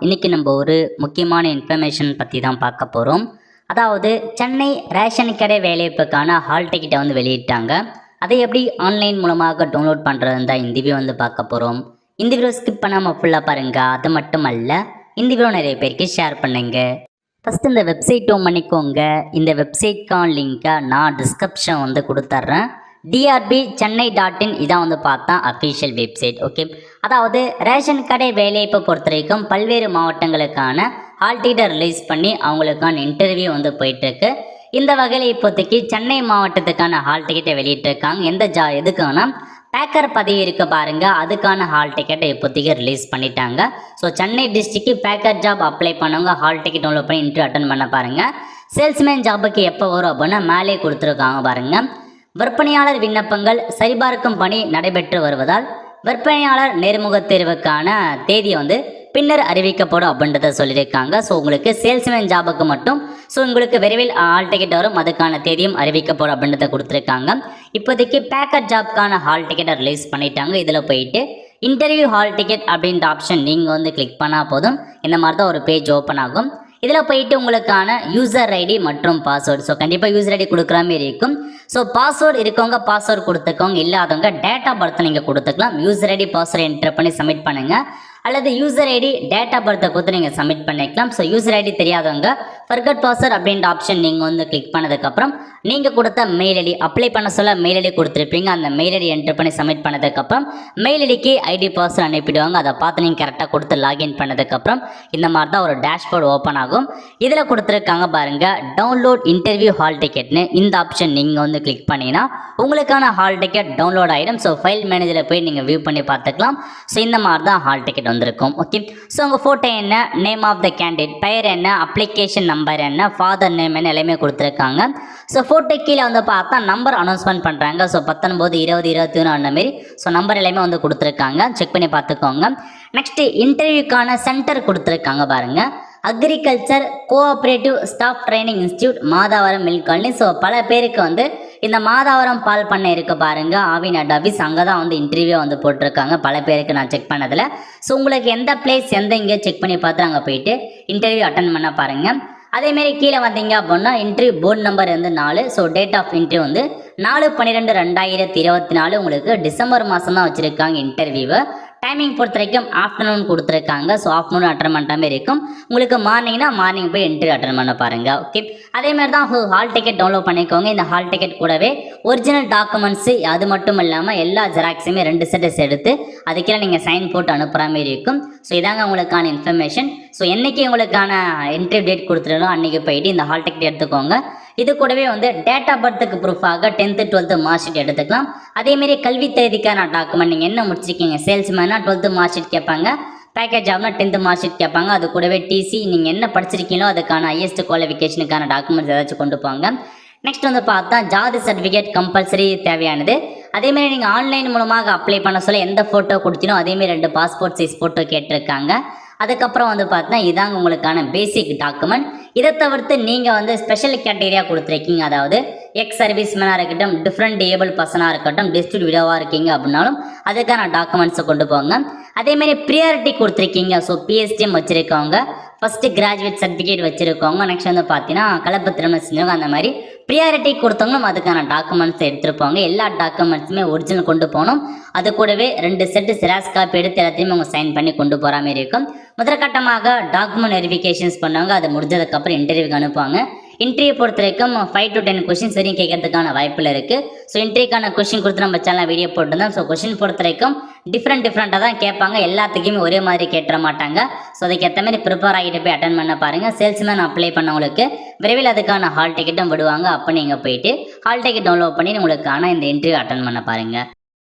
இன்னைக்கு நம்ம ஒரு முக்கியமான இன்ஃபர்மேஷன் பற்றி தான் பார்க்க போகிறோம். அதாவது சென்னை ரேஷன் கடை வேலைவாய்ப்புக்கான ஹால் டிக்கெட்டை வந்து வெளியிட்டாங்க. அதை எப்படி ஆன்லைன் மூலமாக டவுன்லோட் பண்ணுறதுன்னு தான் இந்த வீடியோ வந்து பார்க்க போகிறோம். இந்த வீடியோ ஸ்கிப் பண்ணாமல் ஃபுல்லாக பாருங்கள். அது மட்டும் அல்ல, இந்த வீடியோ நிறைய பேருக்கு ஷேர் பண்ணுங்க. ஃபஸ்ட்டு இந்த வெப்சைட் ஓப்பன் பண்ணிக்கோங்க. இந்த வெப்சைட்கான லிங்க்கை நான் டிஸ்கிரிப்ஷன் வந்து கொடுத்துட்றேன். DRBChennai.in இதான் வந்து பார்த்தா அஃபிஷியல் வெப்சைட். ஓகே, அதாவது ரேஷன் கடை வேலைவாய்ப்பை பொறுத்த வரைக்கும் பல்வேறு மாவட்டங்களுக்கான ஹால் டிக்கெட்டை ரிலீஸ் பண்ணி அவங்களுக்கான இன்டர்வியூ வந்து போயிட்டுருக்கு. இந்த வகையில் இப்போதைக்கு சென்னை மாவட்டத்துக்கான ஹால் டிக்கெட்டை வெளியிட்டிருக்காங்க. எதுக்கான பேக்கர் பதவி இருக்க பாருங்க, அதுக்கான ஹால் டிக்கெட்டை இப்போதைக்கு ரிலீஸ் பண்ணிட்டாங்க. So Chennai district Baker job apply பண்ணவங்க ஹால் டிக்கெட் டவுன்லோட் பண்ணி இன்டர்வியூ அட்டன் பண்ண பாருங்க. சேல்ஸ்மேன் ஜாபுக்கு எப்போ வரும் அப்படின்னா மேலே கொடுத்துருக்காங்க பாருங்க. விற்பனையாளர் விண்ணப்பங்கள் சரிபார்க்கும் பணி நடைபெற்று வருவதால் விற்பனையாளர் நேர்முக தேர்வுக்கான தேதி வந்து பின்னர் அறிவிக்கப்படும் அப்படின்றத சொல்லியிருக்காங்க. ஸோ உங்களுக்கு சேல்ஸ்மேன் ஜாபுக்கு மட்டும் உங்களுக்கு விரைவில் ஹால் டிக்கெட் வரும், அதுக்கான தேதியும் அறிவிக்கப்படும் அப்படின்றத கொடுத்துருக்காங்க. இப்போதைக்கு பேக்கர் ஜாப்க்கான ஹால் டிக்கெட்டை ரிலீஸ் பண்ணிட்டாங்க. இதில் போயிட்டு இன்டர்வியூ ஹால் டிக்கெட் அப்படின்ற ஆப்ஷன் நீங்கள் வந்து கிளிக் பண்ணால் போதும், இந்த மாதிரி தான் ஒரு பேஜ் ஓப்பன் ஆகும். இதில் போயிட்டு உங்களுக்கான யூசர் ஐடி மற்றும் பாஸ்வேர்டு, ஸோ கண்டிப்பாக யூசர் ஐடி கொடுக்குற மாதிரி இருக்கும். ஸோ பாஸ்வேர்டு இருக்கவங்க பாஸ்வேர்டு கொடுத்துக்கோங்க, இல்லாதவங்க டேட் ஆஃப் பர்த் நீங்கள் கொடுத்துக்கலாம். யூசர் ஐடி பாஸ்வேர்டு என்டர் பண்ணி சப்மிட் பண்ணுங்கள், அல்லது யூசர் ஐடி டேட் ஆஃப் பர்த்தை கொடுத்து நீங்கள் சப்மிட் பண்ணிக்கலாம். ஸோ யூசர் ஐடி தெரியாதவங்க ஃபர்கட் பாஸ்வேர்ட் அப்படின்ற ஆப்ஷன் நீங்கள் வந்து கிளிக் பண்ணதுக்கப்புறம் நீங்கள் கொடுத்த மெயில் ஐடி அப்ளை பண்ண சொல்ல மெயில் ஐடி கொடுத்துருப்பீங்க. அந்த மெயில் ஐடி என்டர் பண்ணி சப்மிட் பண்ணதுக்கப்புறம் மெயில் ஐடிக்கு ஐடி பாஸ்வேர்டு அனுப்பிடுவாங்க. அதை பார்த்து நீங்கள் கரெக்டாக கொடுத்து லாகின் பண்ணதுக்கப்புறம் இந்த மாதிரி தான் ஒரு டேஷ்போர்டு ஓப்பன் ஆகும். இதில் கொடுத்துருக்காங்க பாருங்கள், டவுன்லோட் இன்டர்வியூ ஹால் டிக்கெட்னு. இந்த ஆப்ஷன் நீங்கள் வந்து கிளிக் பண்ணினா உங்களுக்கான ஹால் டிக்கெட் டவுன்லோட் ஆகிடும். ஸோ ஃபைல் மேனேஜரில் போய் நீங்கள் வியூ பண்ணி பார்த்துக்கலாம். ஸோ இந்த மாதிரி தான் ஹால் டிக்கெட் வந்திருக்கும். ஓகே, ஸோ உங்கள் ஃபோட்டோ என்ன, நேம் ஆஃப் த கேண்டிடேட், பெயர் என்ன, அப்ளிகேஷன் நம்பர் என்ன, ஃபாதர் நேம் என்ன எல்லாமே கொடுத்துருக்காங்க. ஸோ ஃபோட்டோ கீழே வந்து பார்த்தா நம்பர் அனௌன்ஸ்மெண்ட் பண்ணுறாங்க. ஸோ 19, 20, 21 அந்த மாரி ஸோ நம்பர் எல்லாமே வந்து கொடுத்துருக்காங்க. செக் பண்ணி பார்த்துக்கோங்க. நெக்ஸ்ட்டு இன்டர்வியூக்கான சென்டர் கொடுத்துருக்காங்க பாருங்கள். Agriculture cooperative staff training institute, Madhavaram milk colony. So பல பேருக்கு வந்து இந்த மாதாவரம் பால் பண்ணை இருக்க பாருங்க, ஆவின் ஆஃபீஸ், அங்கே தான் வந்து இன்டர்வியூ வந்து போட்டிருக்காங்க. பல பேருக்கு நான் செக் பண்ணதில். ஸோ உங்களுக்கு எந்த பிளேஸ் எந்த இங்கே செக் பண்ணி பார்த்து அங்கே போயிட்டு இன்டர்வியூ அட்டன் பண்ண பாருங்கள். அதேமாரி கீழே வந்தீங்க அப்படின்னா இன்டர்வியூ போர்டு நம்பர் வந்து 4. ஸோ டேட் ஆஃப் இன்டர்வியூ வந்து 4/12/2024. உங்களுக்கு டிசம்பர் மாதம் தான் வச்சுருக்காங்க இன்டர்வியூவை. டைமிங் பொறுத்த வரைக்கும் ஆஃப்டர்நூன் கொடுத்துருக்காங்க. ஸோ ஆஃப்டர்நூன் அட்டன் பண்ணுற மாதிரி இருக்கும். உங்களுக்கு மார்னிங் போய் இன்டர்வியூ அட்டன் பண்ண பாருங்கள். ஓகே, அதேமாதிரி தான் ஹால் டிக்கெட் டவுன்லோட் பண்ணிக்கோங்க. இந்த ஹால் டிக்கெட் கூடவே ஒரிஜினல் டாக்குமெண்ட்ஸு, அது மட்டும் இல்லாமல் எல்லா ஜெராக்ஸுமே 2 செட்டஸ் எடுத்து அதுக்கெல்லாம் நீங்கள் சைன் போட்டு அனுப்புகிற மாதிரி இருக்கும். ஸோ இதாங்க உங்களுக்கான இன்ஃபர்மேஷன். ஸோ என்றைக்கு உங்களுக்கான இன்டர்வியூ டேட் கொடுத்துருந்தோம் அன்றைக்கி போயிட்டு இந்த ஹால் டிக்கெட் எடுத்துக்கோங்க. இது கூடவே வந்து டேட் ஆஃப் பர்த்துக்கு ப்ரூஃபாக 10th 12th மார்க் ஷீட் எடுத்துக்கலாம். அதேமாரி கல்வி தேதிக்கான டாக்குமெண்ட், நீங்கள் என்ன முடிச்சிருக்கீங்க, சேல்ஸ்மேனா 12th மார்க் ஷீட் கேட்பாங்க, பேக்கேஜ் ஜாப்னா 10th மார்க் ஷீட் கேட்பாங்க. அது கூடவே டிசி, நீங்கள் என்ன படிச்சிருக்கீங்களோ அதுக்கான ஹையஸ்ட் குவாலிஃபிகேஷனுக்கான டாக்குமெண்ட்ஸ் ஏதாச்சும் கொண்டு போங்க. நெக்ஸ்ட் வந்து பார்த்தா ஜாதி சர்டிஃபிகேட் கம்பல்சரி தேவையானது. அதேமாரி நீங்கள் ஆன்லைன் மூலமாக அப்ளை பண்ண சொல்ல எந்த ஃபோட்டோ கொடுத்தீனோ அதேமாரி 2 பாஸ்போர்ட் சைஸ் ஃபோட்டோ கேட்டிருக்காங்க. அதுக்கப்புறம் வந்து பார்த்தீங்கன்னா இதாங்க உங்களுக்கான பேசிக் டாக்குமெண்ட். இதை தவிர்த்து நீங்கள் வந்து ஸ்பெஷல் கேட்டகரியாக கொடுத்துருக்கீங்க, அதாவது எக்ஸ் சர்வீஸ்மேனாக இருக்கட்டும், டிஃப்ரெண்ட் ஏபிள் பர்சனாக இருக்கட்டும், டிஸ்ட்ரிக்ட் விடோவாக இருக்கீங்க அப்படின்னாலும் அதுக்கான டாக்குமெண்ட்ஸை கொண்டு போங்க. அதேமாரி ப்ரியாரிட்டி கொடுத்துருக்கீங்க. ஸோ பிஎஸ்டிஎம் வச்சுருக்கவங்க, ஃபஸ்ட்டு கிராஜுவேட் சர்டிஃபிகேட் வச்சுருக்கவங்க, நெக்ஸ்ட் வந்து பார்த்தீங்கன்னா கலப்பு திருமணம் செஞ்சவங்க, அந்த மாதிரி ப்ரியாரிட்டி கொடுத்தவங்களும் அதுக்கான டாக்குமெண்ட்ஸ் எடுத்துருப்பாங்க. எல்லா டாக்குமெண்ட்ஸுமே ஒரிஜினல் கொண்டு போகணும். அது கூடவே 2 செட்டு ஜெராக்ஸ் காப்பி எடுத்து எல்லாத்தையுமே அவங்க சைன் பண்ணி கொண்டு போகிற மாதிரி இருக்கும். முதற்கட்டமாக டாக்குமெண்ட் வெரிஃபிகேஷன்ஸ் பண்ணுவாங்க. அது முடிஞ்சதுக்கப்புறம் இன்டர்வியூக்கு அனுப்புவாங்க. இன்டர்வியூ பொறுத்த வரைக்கும் 5 to 10 கொஷின்ஸ் வரையும் கேட்கறதுக்கான வாய்ப்பில் இருக்குது. ஸோ இன்டர்வியூக்கான கொஷின் கொடுத்து நம்ம சேனல் வீடியோ போட்டுருந்தோம். ஸோ கொஷின் பொறுத்த வரைக்கும் டிஃப்ரெண்ட்டாக தான் கேட்பாங்க, எல்லாத்துக்குமே ஒரே மாதிரி கேட்டுற மாட்டாங்க. ஸோ அதுக்கேற்ற மாதிரி ப்ரிப்பேர் ஆகிட்டு போய் அட்டன் பண்ண பாருங்கள். சேல்ஸ்மேன் அப்ளை பண்ணவங்களுக்கு விரைவில் அதுக்கான ஹால் டிக்கெட்டும் விடுவாங்க. அப்போ நீங்கள் போயிட்டு ஹால் டிக்கெட் டவுன்லோட் பண்ணி உங்களுக்கான இந்த இன்டர்வியூ அட்டன் பண்ண பாருங்கள்.